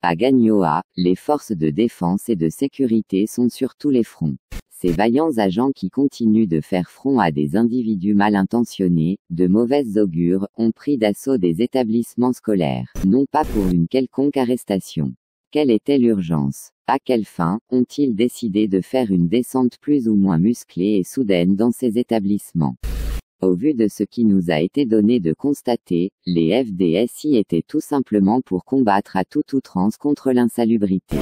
À Gagnoa, les forces de défense et de sécurité sont sur tous les fronts. Ces vaillants agents qui continuent de faire front à des individus mal intentionnés, de mauvais augure, ont pris d'assaut des établissements scolaires, non pas pour une quelconque arrestation. Quelle était l'urgence? À quelle fin ont-ils décidé de faire une descente plus ou moins musclée et soudaine dans ces établissements? Au vu de ce qui nous a été donné de constater, les FDS y étaient tout simplement pour combattre à toute outrance contre l'insalubrité.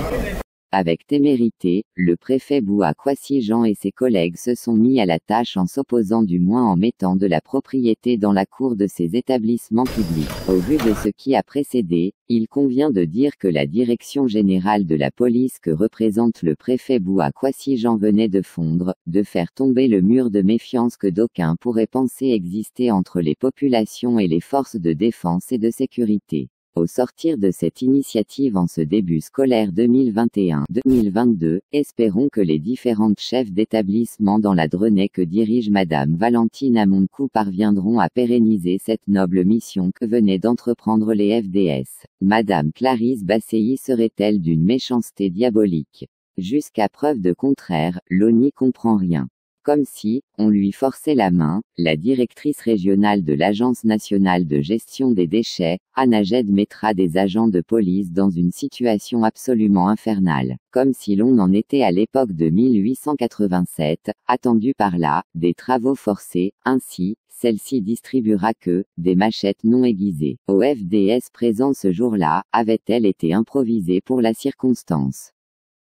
Avec témérité, le préfet Bouba Kwasi-Jean et ses collègues se sont mis à la tâche en s'opposant du moins en mettant de la propriété dans la cour de ces établissements publics. Au vu de ce qui a précédé, il convient de dire que la direction générale de la police que représente le préfet Bouba Kwasi-Jean venait de fondre, de faire tomber le mur de méfiance que d'aucuns pourraient penser exister entre les populations et les forces de défense et de sécurité. Au sortir de cette initiative en ce début scolaire 2021-2022, espérons que les différentes chefs d'établissement dans la Drenay que dirige Madame Valentine Amonkou parviendront à pérenniser cette noble mission que venaient d'entreprendre les FDS. Madame Clarisse Basseyi serait-elle d'une méchanceté diabolique? Jusqu'à preuve de contraire, l'on n'y comprend rien. Comme si, on lui forçait la main, la directrice régionale de l'Agence nationale de gestion des déchets, Anaged mettra des agents de police dans une situation absolument infernale. Comme si l'on en était à l'époque de 1887, attendu par là, des travaux forcés, ainsi, celle-ci distribuera que, des machettes non aiguisées. Au FDS présent ce jour-là, avait-elle été improvisée pour la circonstance?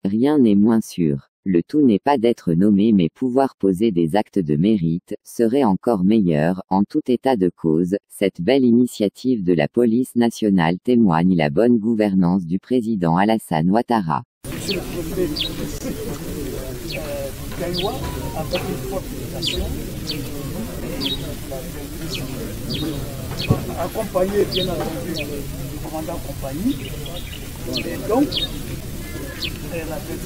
Rien n'est moins sûr. Le tout n'est pas d'être nommé mais pouvoir poser des actes de mérite, serait encore meilleur. En tout état de cause, cette belle initiative de la police nationale témoigne la bonne gouvernance du président Alassane Ouattara. Monsieur le préfet, Gagnoa, avec une forte délégation, accompagné bien entendu du commandant compagnie, et donc, elle a fait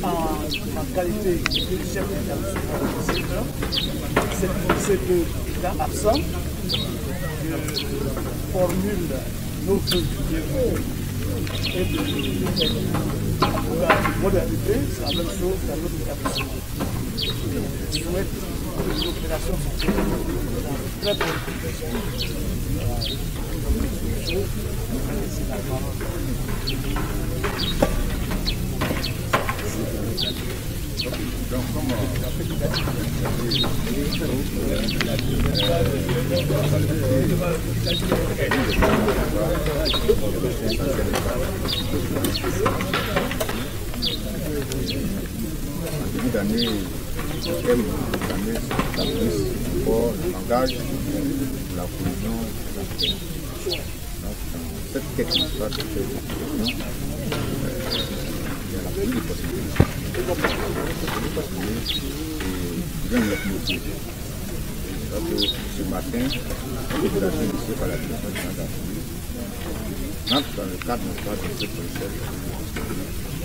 en qualité de chef d'établissement. C'est de cas absent, je formule nos vœux et pour la modernité, c'est la même chose dans notre établissement. Je souhaite que les opérations soient dans très bonne condition. Donc, comment début d'année, pour le langage, la cohésion, cette quête d'histoire de il y a la plus de possibilités. Ce matin, la population ici par la direction générale entre dans le cadre de cette procès,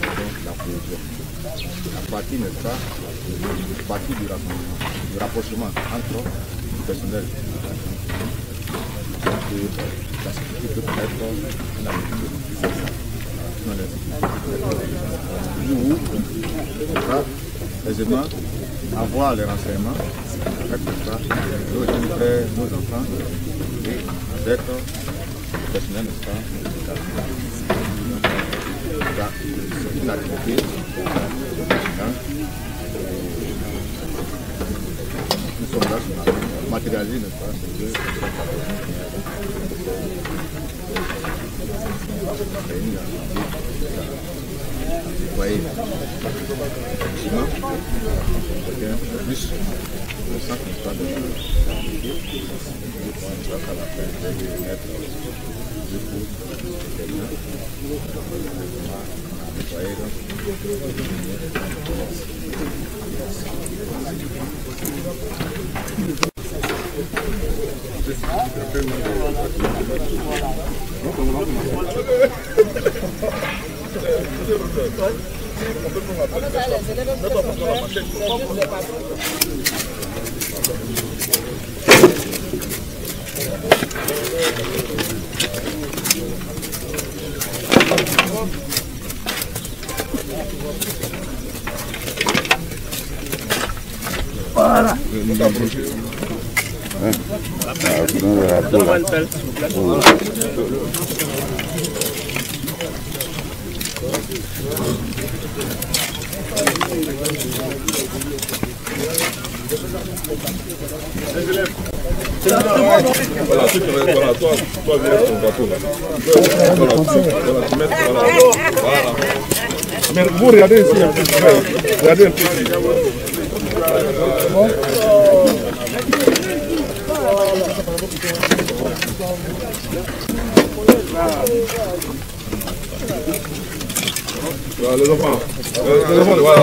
donc la cohésion. À partir de ça, à partir du rapprochement entre le personnel et la sécurité peut être la nous pourra aisément avoir les renseignements avec nos enfants et avec le personnel médical. C'est une activité nous sommes là pour matérialiser vous voyez, effectivement, plus le sang qui soit de à la fin de mettre du coup vous voyez donc Voilà. Voilà, tu peux, voilà, toi viens ton gâteau là. Voilà, tu mets, voilà. Mais vous regardez ici un peu, regardez un peu ici. Voilà, les enfants, voilà.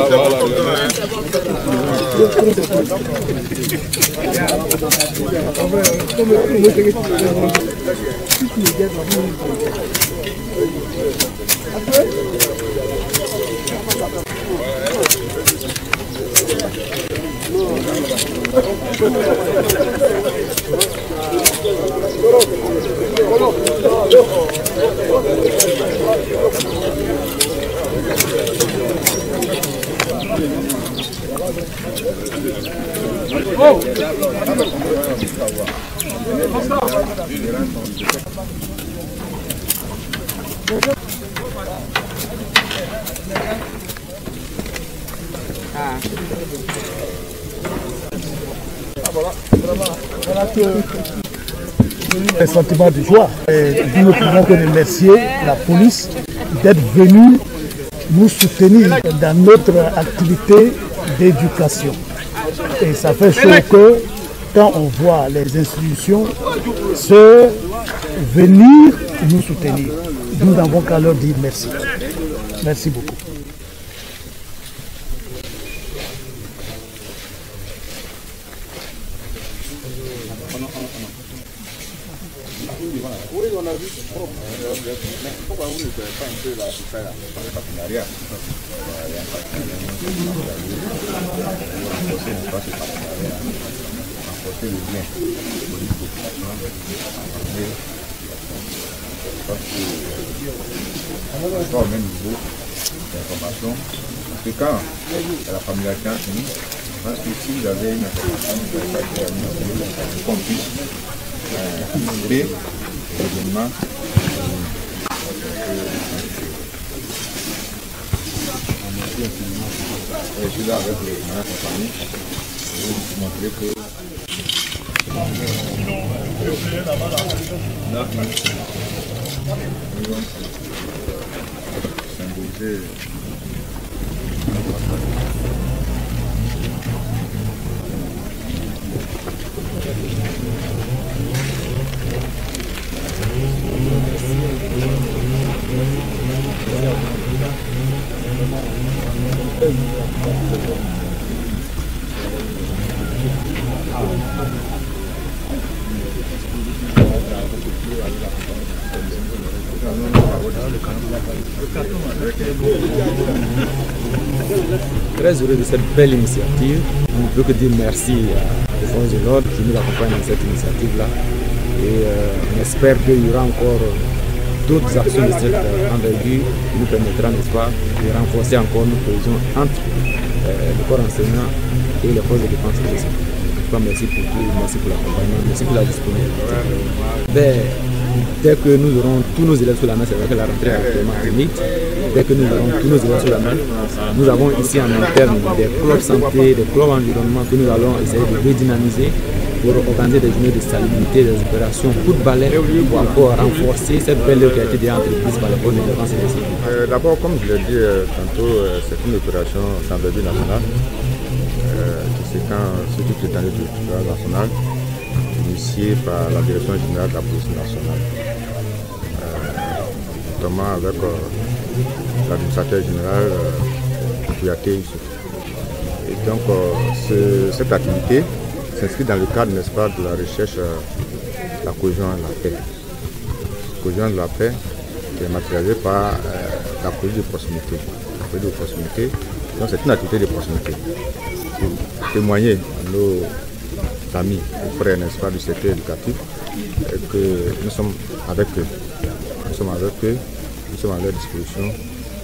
Voilà que un sentiment de joie. Nous ne pouvons que remercier la police d'être venue nous soutenir dans notre activité d'éducation. Et ça fait chaud que quand on voit les institutions se venir nous soutenir, nous n'avons qu'à leur dire merci. Merci beaucoup. Pourquoi vous ne faites pas un peu la partenariat? Renforcer le lien politique, parce que au même niveau d'information, parce que quand la familiarité a fini, je pense que si vous avez une information, qu'on puisse créer des événements. Je suis là avec ma compagnie pour vous montrer que symboliser Très heureux de cette belle initiative. On ne peut que dire merci aux forces de l'ordre qui nous accompagnent dans cette initiative-là. Et on espère qu'il y aura encore d'autres actions de cette envergure qui nous permettront, n'est-ce pas, de renforcer encore nos cohésions entre le corps enseignant et les forces de défense et de sécurité. Merci pour tout, merci pour l'accompagnement, merci pour la disponibilité. Dès que nous aurons tous nos élèves sur la main, c'est vrai que la rentrée est actuellement limite. Dès que nous aurons tous nos élèves sur la main, nous avons ici en interne des clubs santé, des clubs environnement que nous allons essayer de redynamiser pour organiser des journées de salubrité, des opérations coup de balai pour encore renforcer cette belle œuvre qui a été déjà entreprise par les forces de défense et de sécurité. D'abord, comme je l'ai dit tantôt, c'est une opération d'envergure nationale qui s'étend sur toute l'étendue du territoire national, initiée par la direction générale de la police nationale, notamment avec l'administrateur général Kouyaté Youssouf. Et donc cette activité s'inscrit dans le cadre, n'est-ce pas, de la recherche de la cohésion de la paix. La cohésion de la paix qui est matérialisée par la police de proximité. La police de proximité, donc c'est une activité de proximité. Pour témoigner à nos amis et frères, n'est-ce pas, du secteur éducatif, que nous sommes avec eux. Nous sommes avec eux nous sommes à leur disposition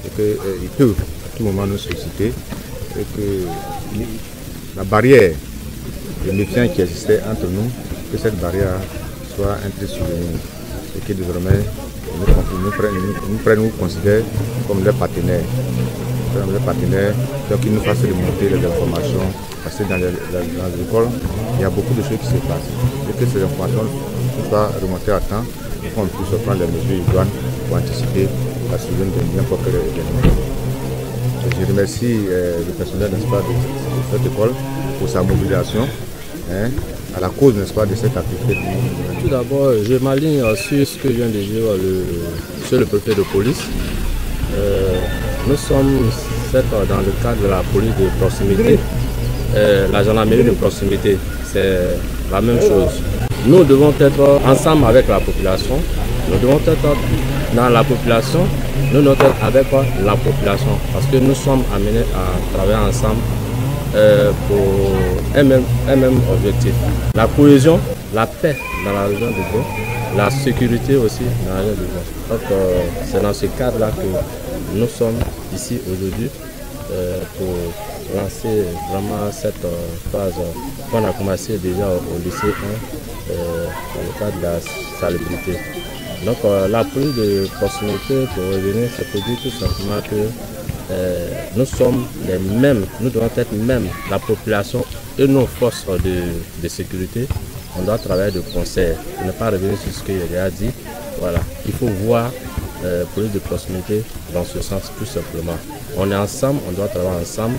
et qu'ils peuvent à tout moment nous solliciter et que la barrière de méfiance qui existait entre nous, que cette barrière soit un trait sur nous et que désormais nous considèrent comme leurs partenaires. Donc ils nous fassent remonter les informations, parce que dans les écoles, il y a beaucoup de choses qui se passent. Et que ces informations soient remontées à temps, pour qu'on puisse prendre les mesures idoines pour anticiper la survenue de n'importe quel événement. Je remercie le personnel de cette école pour sa mobilisation à la cause, n'est-ce pas, de cette activité. Tout d'abord, je m'aligne sur ce que vient de dire le préfet de police. Nous sommes dans le cadre de la police de proximité, la gendarmerie de proximité, c'est la même chose. Nous devons être ensemble avec la population, nous devons être dans la population, nous devons être avec la population, parce que nous sommes amenés à travailler ensemble pour un même objectif. La cohésion, la paix dans la région de Go, la sécurité aussi dans la région de Go. Donc c'est dans ce cadre-là que nous sommes ici aujourd'hui pour lancer vraiment cette phase qu'on a commencé déjà au lycée 1 dans le cadre de la salubrité. Donc la police de proximité, pour revenir, c'est pour dire tout simplement que nous sommes les mêmes, nous devons être même la population et nos forces de sécurité. On doit travailler de concert, pour ne pas revenir sur ce que j'ai déjà dit. Voilà, il faut voir police de proximité dans ce sens tout simplement. On est ensemble, on doit travailler ensemble.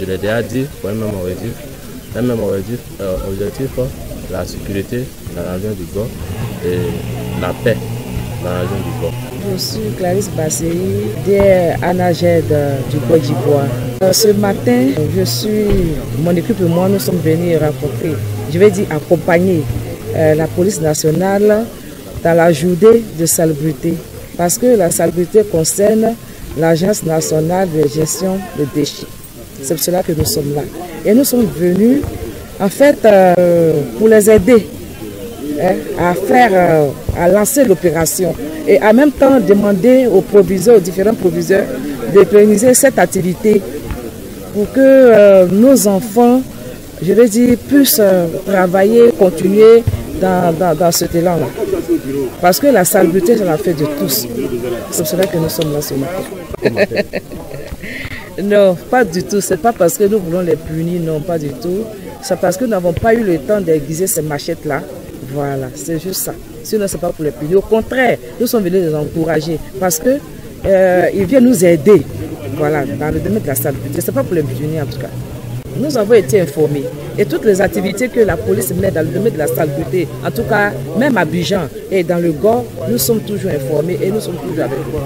Je l'ai déjà dit, pour un même objectif, la sécurité dans la région du Go et la paix dans la région du Go. Je suis Clarisse Basseri, des ANAGED du Côte d'Ivoire. Ce matin, mon équipe et moi, nous sommes venus rencontrer, je vais dire accompagner la police nationale dans la journée de salubrité. Parce que la salubrité concerne l'Agence nationale de gestion des déchets. C'est pour cela que nous sommes là. Et nous sommes venus, en fait, pour les aider à lancer l'opération. Et en même temps, demander aux proviseurs, aux différents proviseurs, de pérenniser cette activité pour que nos enfants, je vais dire, puissent travailler, continuer dans cet élan-là. Parce que la salubrité, c'est la fête de tous. C'est pour cela que nous sommes là ce matin. Non, pas du tout. Ce n'est pas parce que nous voulons les punir, non, pas du tout. C'est parce que nous n'avons pas eu le temps d'aiguiser ces machettes-là. Voilà, c'est juste ça. Sinon, ce n'est pas pour les punir. Au contraire, nous sommes venus les encourager parce qu'ils viennent nous aider, voilà, dans le domaine de la salubrité. Ce n'est pas pour les punir en tout cas. Nous avons été informés et toutes les activités que la police met dans le domaine de la salubrité, en tout cas même à Abidjan et dans le Go, nous sommes toujours informés et nous sommes toujours avec vous.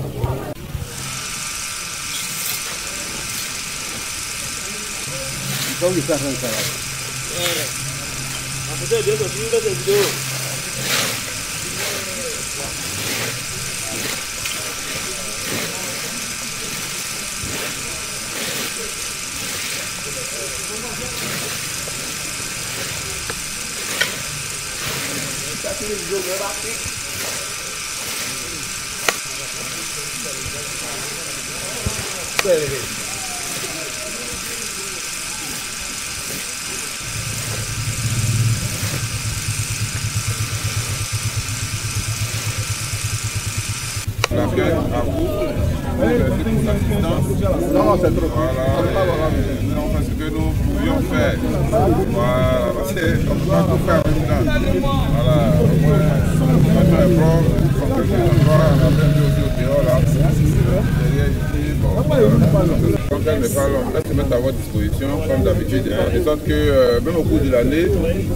Non, c'est trop. Voilà, on fait ce que nous pouvions faire. Voilà, parce qu'on ne peut pas tout faire maintenant. Voilà, maintenant est propre, on peut faire on a bien vu aussi au dehors là. Derrière ici, bon. Quand elle n'est pas là, on va se mettre à votre disposition, comme d'habitude, de sorte que même au cours de l'année,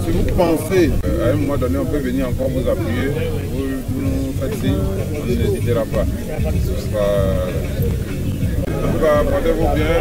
si vous pensez, à un moment donné, on peut venir encore vous appuyer, vous nous faites signe, on n'hésitera pas. En tout cas, portez-vous bien.